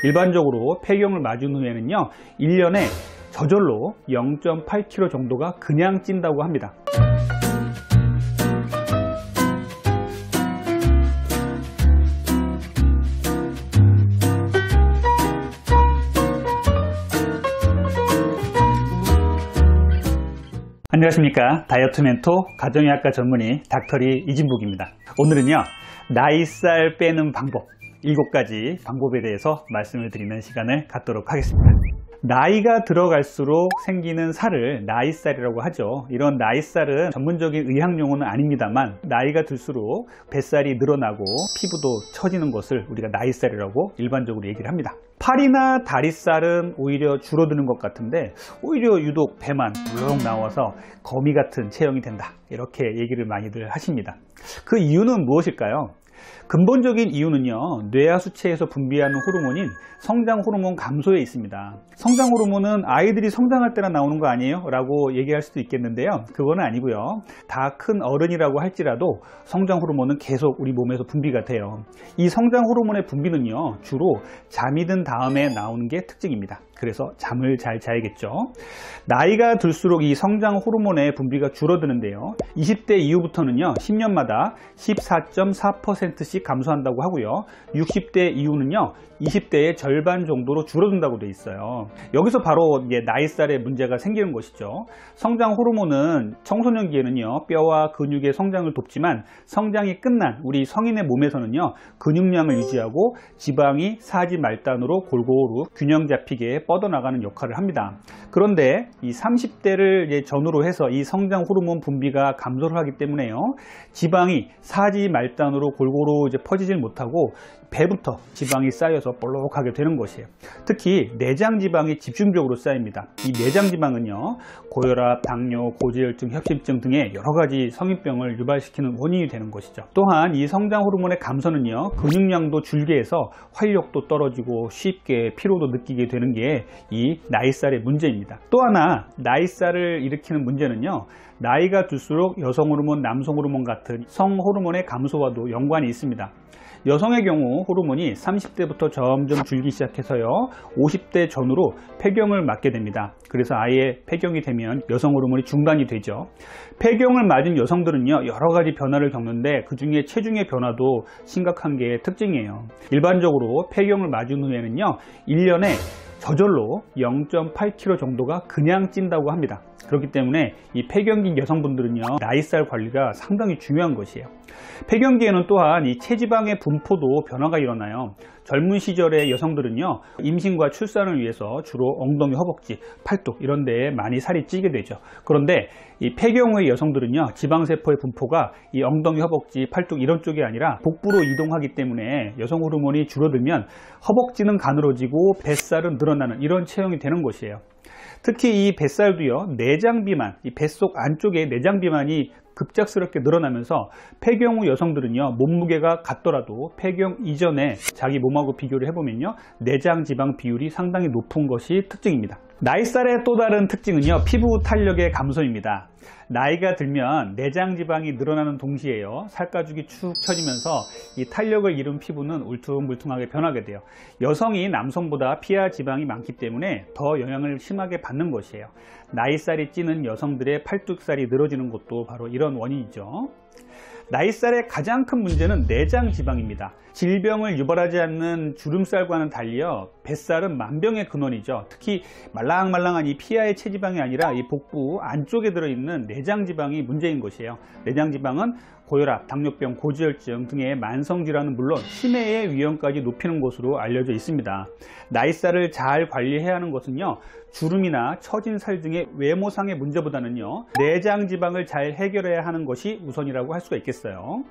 일반적으로 폐경을 맞은 후에는요 1년에 저절로 0.8kg 정도가 그냥 찐다고 합니다. 안녕하십니까. 다이어트 멘토 가정의학과 전문의 닥터리 이진복입니다. 오늘은요 나이살 빼는 방법 7가지 방법에 대해서 말씀을 드리는 시간을 갖도록 하겠습니다. 나이가 들어갈수록 생기는 살을 나이살이라고 하죠. 이런 나이살은 전문적인 의학용어는 아닙니다만 나이가 들수록 뱃살이 늘어나고 피부도 처지는 것을 우리가 나이살이라고 일반적으로 얘기를 합니다. 팔이나 다리살은 오히려 줄어드는 것 같은데 오히려 유독 배만 물렁 나와서 거미 같은 체형이 된다, 이렇게 얘기를 많이들 하십니다. 그 이유는 무엇일까요? 근본적인 이유는요 뇌하수체에서 분비하는 호르몬인 성장 호르몬 감소에 있습니다. 성장 호르몬은 아이들이 성장할 때나 나오는 거 아니에요? 라고 얘기할 수도 있겠는데요, 그거는 아니고요. 다 큰 어른이라고 할지라도 성장 호르몬은 계속 우리 몸에서 분비가 돼요. 이 성장 호르몬의 분비는요 주로 잠이 든 다음에 나오는 게 특징입니다. 그래서 잠을 잘 자야겠죠. 나이가 들수록 이 성장 호르몬의 분비가 줄어드는데요 20대 이후부터는요 10년마다 14.4%씩 감소한다고 하고요 60대 이후는요 20대의 절반 정도로 줄어든다고 돼 있어요. 여기서 바로 이제 나이살의 문제가 생기는 것이죠. 성장 호르몬은 청소년기에는요 뼈와 근육의 성장을 돕지만 성장이 끝난 우리 성인의 몸에서는요 근육량을 유지하고 지방이 사지 말단으로 골고루 균형 잡히게 뻗어나가는 역할을 합니다. 그런데 이 30대를 전후로 해서 이 성장 호르몬 분비가 감소를 하기 때문에요 지방이 사지 말단으로 골고루 퍼지질 못하고 배부터 지방이 쌓여서 볼록하게 되는 것이에요. 특히 내장 지방이 집중적으로 쌓입니다. 이 내장 지방은요 고혈압, 당뇨, 고지혈증, 협심증 등의 여러 가지 성인병을 유발시키는 원인이 되는 것이죠. 또한 이 성장 호르몬의 감소는요 근육량도 줄게 해서 활력도 떨어지고 쉽게 피로도 느끼게 되는 게 이 나이살의 문제입니다. 또 하나 나이살을 일으키는 문제는요 나이가 들수록 여성 호르몬, 남성 호르몬 같은 성 호르몬의 감소와도 연관이 있습니다. 여성의 경우 호르몬이 30대부터 점점 줄기 시작해서요 50대 전후로 폐경을 맞게 됩니다. 그래서 아예 폐경이 되면 여성 호르몬이 중단이 되죠. 폐경을 맞은 여성들은요 여러 가지 변화를 겪는데 그 중에 체중의 변화도 심각한 게 특징이에요. 일반적으로 폐경을 맞은 후에는요 1년에 저절로 0.8kg 정도가 그냥 찐다고 합니다. 그렇기 때문에 이 폐경기 여성분들은요 나이살 관리가 상당히 중요한 것이에요. 폐경기에는 또한 이 체지방의 분포도 변화가 일어나요. 젊은 시절의 여성들은요 임신과 출산을 위해서 주로 엉덩이, 허벅지, 팔뚝 이런 데에 많이 살이 찌게 되죠. 그런데 이 폐경 후의 여성들은요 지방세포의 분포가 이 엉덩이, 허벅지, 팔뚝 이런 쪽이 아니라 복부로 이동하기 때문에 여성 호르몬이 줄어들면 허벅지는 가늘어지고 뱃살은 늘어나는 이런 체형이 되는 것이에요. 특히 이 뱃살도요 내장 비만, 이 뱃속 안쪽에 내장 비만이 급작스럽게 늘어나면서 폐경 후 여성들은요 몸무게가 같더라도 폐경 이전에 자기 몸하고 비교를 해보면요 내장 지방 비율이 상당히 높은 것이 특징입니다. 나이살의 또 다른 특징은요 피부 탄력의 감소입니다. 나이가 들면 내장 지방이 늘어나는 동시에요 살가죽이 축 처지면서 이 탄력을 잃은 피부는 울퉁불퉁하게 변하게 돼요. 여성이 남성보다 피하 지방이 많기 때문에 더 영향을 심하게 받는 것이에요. 나이살이 찌는 여성들의 팔뚝살이 늘어지는 것도 바로 이런 원인이죠. 나이살의 가장 큰 문제는 내장 지방입니다. 질병을 유발하지 않는 주름살과는 달리요 뱃살은 만병의 근원이죠. 특히 말랑말랑한 이 피하의 체지방이 아니라 이 복부 안쪽에 들어있는 내장 지방이 문제인 것이에요. 내장 지방은 고혈압, 당뇨병, 고지혈증 등의 만성질환은 물론 치매의 위험까지 높이는 것으로 알려져 있습니다. 나이살을 잘 관리해야 하는 것은요 주름이나 처진 살 등의 외모상의 문제보다는요 내장 지방을 잘 해결해야 하는 것이 우선이라고 할 수가 있겠어요.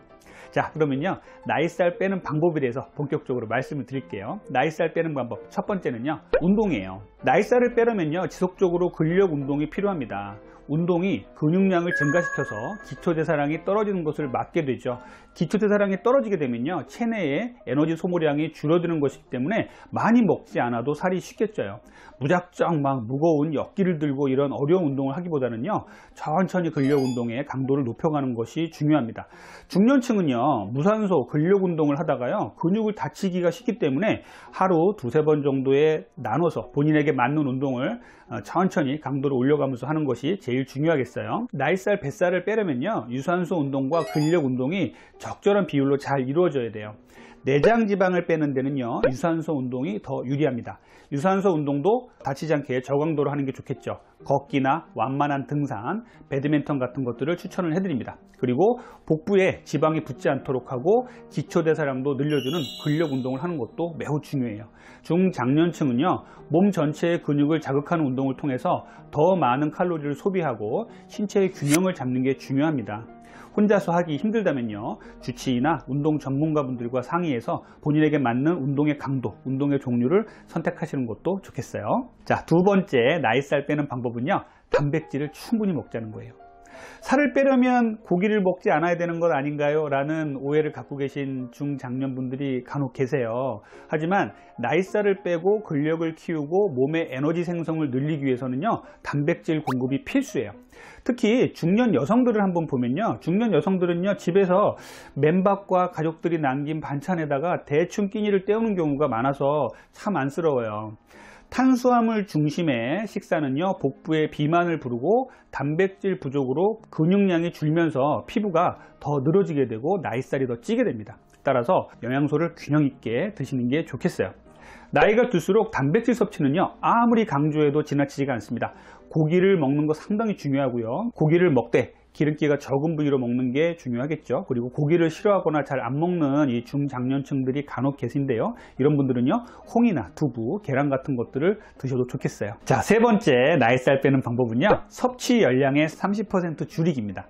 자, 그러면요 나이살 빼는 방법에 대해서 본격적으로 말씀을 드릴게요. 나이살 빼는 방법 첫 번째는요 운동이에요. 나이살을 빼려면요 지속적으로 근력 운동이 필요합니다. 운동이 근육량을 증가시켜서 기초대사량이 떨어지는 것을 막게 되죠. 기초대사량이 떨어지게 되면요, 체내의 에너지 소모량이 줄어드는 것이기 때문에 많이 먹지 않아도 살이 쉽게 쪄요. 무작정 막 무거운 역기를 들고 이런 어려운 운동을 하기보다는요, 천천히 근력 운동의 강도를 높여가는 것이 중요합니다. 중년층은요, 무산소 근력 운동을 하다가요, 근육을 다치기가 쉽기 때문에 하루 두세 번 정도에 나눠서 본인에게 맞는 운동을 천천히 강도를 올려가면서 하는 것이 제일 중요하겠어요. 나이살, 뱃살을 빼려면요, 유산소 운동과 근력 운동이 적절한 비율로 잘 이루어져야 돼요. 내장 지방을 빼는 데는요, 유산소 운동이 더 유리합니다. 유산소 운동도 다치지 않게 저강도로 하는 게 좋겠죠. 걷기나 완만한 등산, 배드민턴 같은 것들을 추천을 해드립니다. 그리고 복부에 지방이 붙지 않도록 하고 기초대사량도 늘려주는 근력 운동을 하는 것도 매우 중요해요. 중장년층은요, 몸 전체의 근육을 자극하는 운동을 통해서 더 많은 칼로리를 소비하고 신체의 균형을 잡는 게 중요합니다. 혼자서 하기 힘들다면요, 주치의나 운동 전문가분들과 상의해서 본인에게 맞는 운동의 강도, 운동의 종류를 선택하시는 것도 좋겠어요. 자, 두 번째 나이살 빼는 방법은요, 단백질을 충분히 먹자는 거예요. 살을 빼려면 고기를 먹지 않아야 되는 것 아닌가요? 라는 오해를 갖고 계신 중장년분들이 간혹 계세요. 하지만 나이살을 빼고 근력을 키우고 몸의 에너지 생성을 늘리기 위해서는요, 단백질 공급이 필수예요. 특히 중년 여성들을 한번 보면요, 중년 여성들은요, 집에서 맨밥과 가족들이 남긴 반찬에다가 대충 끼니를 때우는 경우가 많아서 참 안쓰러워요. 탄수화물 중심의 식사는요, 복부에 비만을 부르고 단백질 부족으로 근육량이 줄면서 피부가 더 늘어지게 되고 나이살이 더 찌게 됩니다. 따라서 영양소를 균형 있게 드시는 게 좋겠어요. 나이가 들수록 단백질 섭취는요, 아무리 강조해도 지나치지가 않습니다. 고기를 먹는 거 상당히 중요하고요. 고기를 먹되 기름기가 적은 부위로 먹는 게 중요하겠죠. 그리고 고기를 싫어하거나 잘 안 먹는 이 중장년층들이 간혹 계신데요, 이런 분들은요, 홍이나 두부, 계란 같은 것들을 드셔도 좋겠어요. 자, 세 번째 나이살 빼는 방법은요, 섭취 열량의 30% 줄이기입니다.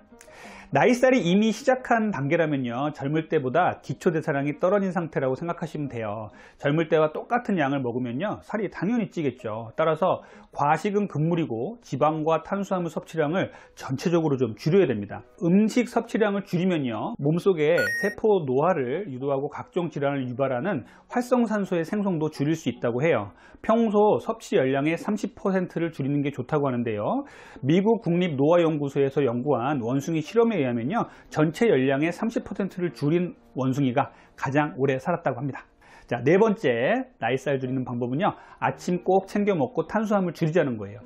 나이살이 이미 시작한 단계라면요, 젊을 때보다 기초대사량이 떨어진 상태라고 생각하시면 돼요. 젊을 때와 똑같은 양을 먹으면요, 살이 당연히 찌겠죠. 따라서 과식은 금물이고 지방과 탄수화물 섭취량을 전체적으로 좀 줄여야 됩니다. 음식 섭취량을 줄이면요, 몸속에 세포 노화를 유도하고 각종 질환을 유발하는 활성산소의 생성도 줄일 수 있다고 해요. 평소 섭취 열량의 30%를 줄이는 게 좋다고 하는데요, 미국 국립노화연구소에서 연구한 원숭이 실험에 의하면요, 전체 열량의 30%를 줄인 원숭이가 가장 오래 살았다고 합니다. 자, 네 번째 나이살 줄이는 방법은요, 아침 꼭 챙겨 먹고 탄수화물 줄이자는 거예요.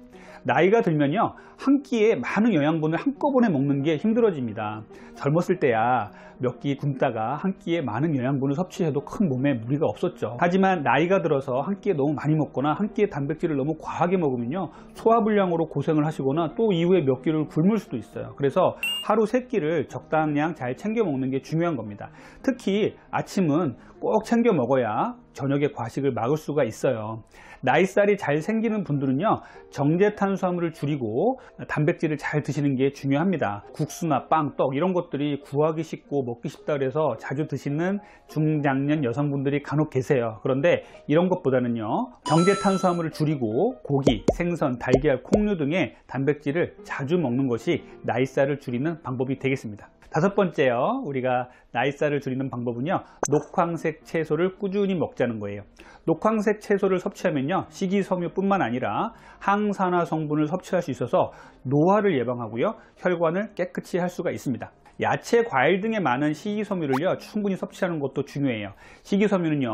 나이가 들면요, 한 끼에 많은 영양분을 한꺼번에 먹는 게 힘들어집니다. 젊었을 때야 몇 끼 굶다가 한 끼에 많은 영양분을 섭취해도 큰 몸에 무리가 없었죠. 하지만 나이가 들어서 한 끼에 너무 많이 먹거나 한 끼에 단백질을 너무 과하게 먹으면요, 소화불량으로 고생을 하시거나 또 이후에 몇 끼를 굶을 수도 있어요. 그래서 하루 세 끼를 적당량 잘 챙겨 먹는 게 중요한 겁니다. 특히 아침은 꼭 챙겨 먹어야 저녁에 과식을 막을 수가 있어요. 나이살이 잘 생기는 분들은요, 정제 탄수화물을 줄이고 단백질을 잘 드시는 게 중요합니다. 국수나 빵, 떡 이런 것들이 구하기 쉽고 먹기 쉽다 그래서 자주 드시는 중장년 여성분들이 간혹 계세요. 그런데 이런 것보다는요, 정제 탄수화물을 줄이고 고기, 생선, 달걀, 콩류 등의 단백질을 자주 먹는 것이 나이살을 줄이는 방법이 되겠습니다. 다섯 번째요, 우리가 나이살을 줄이는 방법은요, 녹황색 채소를 꾸준히 먹자는 거예요. 녹황색 채소를 섭취하면요, 식이섬유뿐만 아니라 항산화 성분을 섭취할 수 있어서 노화를 예방하고요, 혈관을 깨끗이 할 수가 있습니다. 야채, 과일 등에 많은 식이섬유를요, 충분히 섭취하는 것도 중요해요. 식이섬유는요,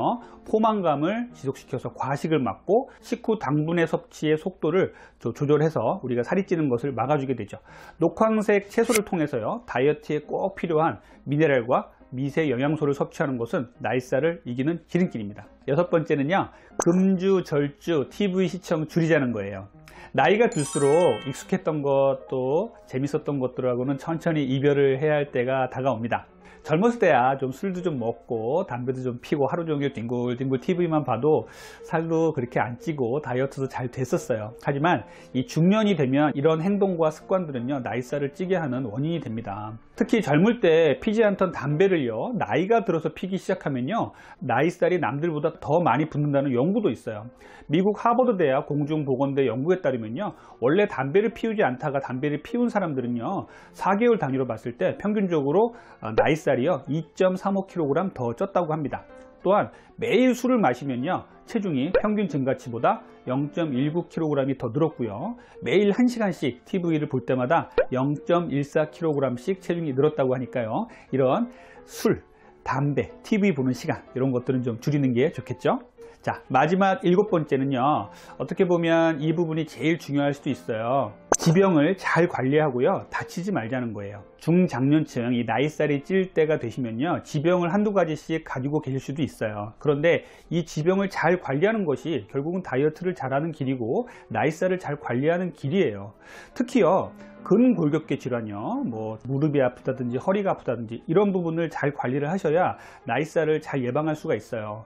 포만감을 지속시켜서 과식을 막고 식후 당분의 섭취의 속도를 조절해서 우리가 살이 찌는 것을 막아주게 되죠. 녹황색 채소를 통해서요, 다이어트에 꼭 필요한 미네랄과 미세 영양소를 섭취하는 것은 나이살을 이기는 지름길입니다. 여섯 번째는요, 금주, 절주, TV 시청 줄이자는 거예요. 나이가 들수록 익숙했던 것도 재밌었던 것들하고는 천천히 이별을 해야 할 때가 다가옵니다. 젊었을 때야 좀 술도 좀 먹고 담배도 좀 피고 하루 종일 뒹굴뒹굴 TV만 봐도 살도 그렇게 안 찌고 다이어트도 잘 됐었어요. 하지만 이 중년이 되면 이런 행동과 습관들은요, 나이살을 찌게 하는 원인이 됩니다. 특히 젊을 때 피지 않던 담배를요, 나이가 들어서 피기 시작하면요, 나이살이 남들보다 더 많이 붙는다는 연구도 있어요. 미국 하버드 대학 공중보건대 연구에 따르면요, 원래 담배를 피우지 않다가 담배를 피운 사람들은요, 4개월 단위로 봤을 때 평균적으로 나이살이요 2.35kg 더 쪘다고 합니다. 또한 매일 술을 마시면요, 체중이 평균 증가치보다 0.19kg이 더 늘었고요. 매일 1시간씩 TV를 볼 때마다 0.14kg씩 체중이 늘었다고 하니까요. 이런 술, 담배, TV 보는 시간 이런 것들은 좀 줄이는 게 좋겠죠. 자, 마지막 7번째는요. 어떻게 보면 이 부분이 제일 중요할 수도 있어요. 지병을 잘 관리하고요, 다치지 말자는 거예요. 중장년층, 이 나이살이 찔 때가 되시면요, 지병을 한두 가지씩 가지고 계실 수도 있어요. 그런데 이 지병을 잘 관리하는 것이 결국은 다이어트를 잘하는 길이고 나이살을 잘 관리하는 길이에요. 특히요, 근골격계 질환이요, 뭐 무릎이 아프다든지 허리가 아프다든지 이런 부분을 잘 관리를 하셔야 나이살을 잘 예방할 수가 있어요.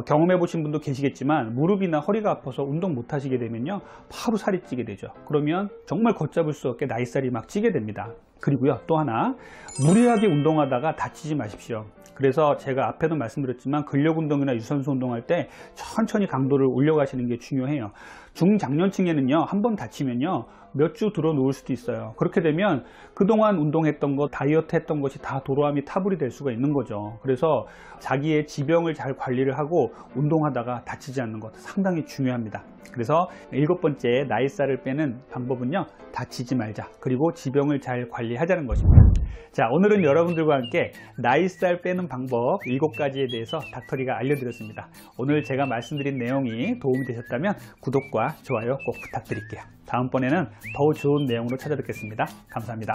경험해 보신 분도 계시겠지만 무릎이나 허리가 아파서 운동 못 하시게 되면요, 바로 살이 찌게 되죠. 그러면 정말 걷잡을 수 없게 나이살이 막 찌게 됩니다. 그리고요, 또 하나, 무리하게 운동하다가 다치지 마십시오. 그래서 제가 앞에도 말씀드렸지만 근력 운동이나 유산소 운동할 때 천천히 강도를 올려가시는 게 중요해요. 중장년층에는요, 한번 다치면요 몇 주 들어 누울 수도 있어요. 그렇게 되면 그동안 운동했던 것, 다이어트 했던 것이 다 도로함이 타불이 될 수가 있는 거죠. 그래서 자기의 지병을 잘 관리를 하고 운동하다가 다치지 않는 것 상당히 중요합니다. 그래서 7번째 나이살을 빼는 방법은요, 다치지 말자, 그리고 지병을 잘 관리하자는 것입니다. 자, 오늘은 여러분들과 함께 나이살 빼는 방법 7가지에 대해서 닥터리가 알려드렸습니다. 오늘 제가 말씀드린 내용이 도움이 되셨다면 구독과 좋아요 꼭 부탁드릴게요. 다음번에는 더 좋은 내용으로 찾아뵙겠습니다. 감사합니다.